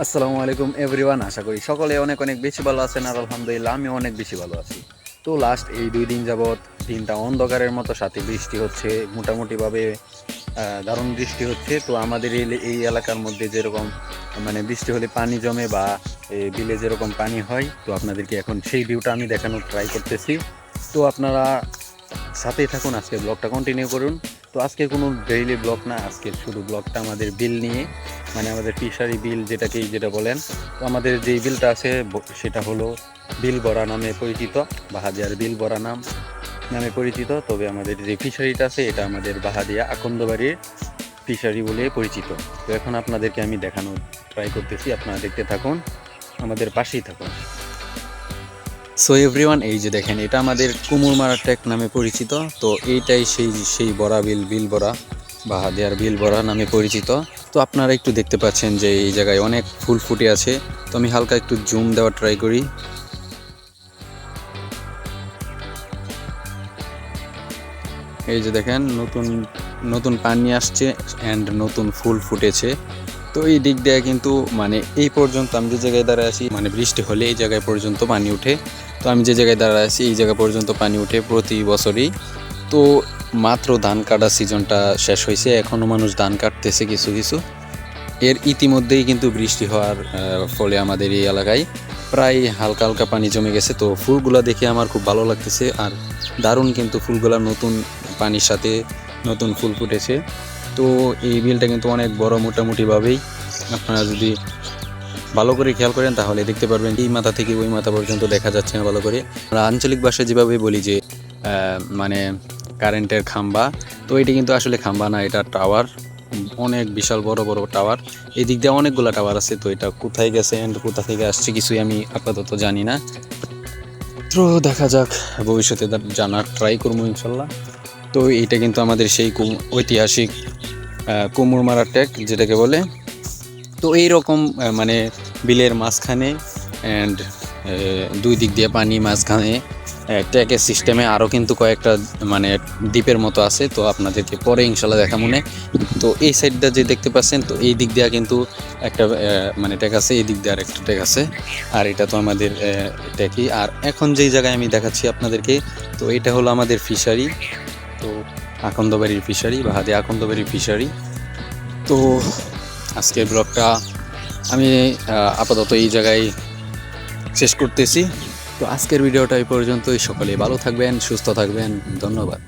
আসসালামু আলাইকুম এভরিওয়ান, আশা করি সকলে অনেক অনেক বেশি ভালো আছেন। আর আলহামদুলিল্লাহ আমি অনেক বেশি ভালো আছি। তো লাস্ট এই 2 দিন যাবৎ দিনটা অন্ধকারের মতো, সাথে বৃষ্টি হচ্ছে মোটামুটিভাবে, দারুণ বৃষ্টি হচ্ছে। তো আমাদের এই এলাকার মধ্যে যেরকম মানে বৃষ্টি হলে পানি জমে বা বিলে যেরকম পানি হয়, তো আপনাদেরকে এখন সেই ভিউটা আমি দেখানোর ট্রাই করতেছি। তো আপনারা সাথেই থাকুন, আজকে ব্লগটা কন্টিনিউ করুন। তো আজকে কোনো ডেইলি ব্লগ না, আজকে শুধু ব্লগটা আমাদের বিল নিয়ে, মানে আমাদের ফিশারি বিল যেটা বলেন। তো আমাদের যেই বিলটা আছে সেটা হলো বিল বরা নামে পরিচিত, বাহাদিয়ার বিল বরা নামে পরিচিত। তবে আমাদের যে ফিশারিটা আছে এটা আমাদের বাহাদিয়া আকন্দবাড়ির ফিশারি বলে পরিচিত। তো এখন আপনাদেরকে আমি দেখানোর ট্রাই করতেছি, আপনারা দেখতে থাকুন, আমাদের পাশেই থাকুন। সো এভরিওয়ান, এই যে দেখেন, এটা আমাদের কুমুরমারা টেক নামে পরিচিত। তো এইটাই সেই বরা বিল বরা, বাহাদিয়ার বিল বরা নামে পরিচিত। তো আপনারা একটু দেখতে পাচ্ছেন যে এই জায়গায় অনেক ফুল ফুটে আছে। তো আমি হালকা একটু জুম দেওয়ার ট্রাই করি। এই যে দেখেন, নতুন নতুন পানি আসছে অ্যান্ড নতুন ফুল ফুটেছে। তো এই দিক দিয়ে কিন্তু মানে এই পর্যন্ত আমি যে জায়গায় দাঁড়ায় আছি, মানে বৃষ্টি হলে এই জায়গায় পর্যন্ত পানি উঠে। তো আমি যে জায়গায় দাঁড়ায় আছি এই জায়গা পর্যন্ত পানি উঠে প্রতি বছরই। তো মাত্র ধান কাটার সিজনটা শেষ হয়েছে, এখনও মানুষ ধান কাটতেছে কিছু কিছু। এর ইতিমধ্যেই কিন্তু বৃষ্টি হওয়ার ফলে আমাদের এই এলাকায় প্রায় হালকা হালকা পানি জমে গেছে। তো ফুলগুলা দেখে আমার খুব ভালো লাগতেছে, আর দারুণ কিন্তু ফুলগুলা নতুন পানির সাথে নতুন ফুল ফুটেছে। তো এই বিলটা কিন্তু অনেক বড়, মোটামুটিভাবেই আপনারা যদি ভালো করে খেয়াল করেন তাহলে দেখতে পারবেন এই মাথা থেকে ওই মাথা পর্যন্ত দেখা যাচ্ছে না ভালো করে। আমরা আঞ্চলিক ভাষায় যেভাবে বলি যে মানে কারেন্টের খাম্বা, তো এটা কিন্তু আসলে খাম্বা না, এটা টাওয়ার, অনেক বিশাল বড় বড় টাওয়ার। এই দিক দিয়ে অনেকগুলো টাওয়ার আছে। তো এটা কোথায় গেছে অ্যান্ড কোথা থেকে আসছে কিছুই আমি আপাতত জানি না। তো দেখা যাক, ভবিষ্যতে জানার ট্রাই করবো ইনশাল্লাহ। তো এইটা কিন্তু আমাদের সেই ঐতিহাসিক কুমুরমারা টেক যেটাকে বলে। তো এইরকম মানে বিলের মাঝখানে অ্যান্ড দুই দিক দিয়ে পানি, মাঝখানে ট্যাকের সিস্টেমে আরও কিন্তু কয়েকটা মানে দ্বীপের মতো আছে। তো আপনাদেরকে পরে ইনশাল্লাহ দেখা মনে। তো এই সাইডটা যে দেখতে পাচ্ছেন, তো এই দিক দিয়ে কিন্তু একটা মানে ট্যাক আছে, এই দিক দিয়ে আর একটা ট্যাক আছে। আর এটা তো আমাদের ট্যাকই। আর এখন যেই জায়গায় আমি দেখাচ্ছি আপনাদেরকে, তো এটা হলো আমাদের ফিশারি। তো আকন্দবাড়ির ফিশারি, বাহাদি আকন্দবাড়ির ফিশারি। তো আজকের ব্লগটা আমি আপাতত এই জায়গায় শেষ করতেছি। তো আজকের ভিডিওটা এই পর্যন্তই। সকলে ভালো থাকবেন, সুস্থ থাকবেন, ধন্যবাদ।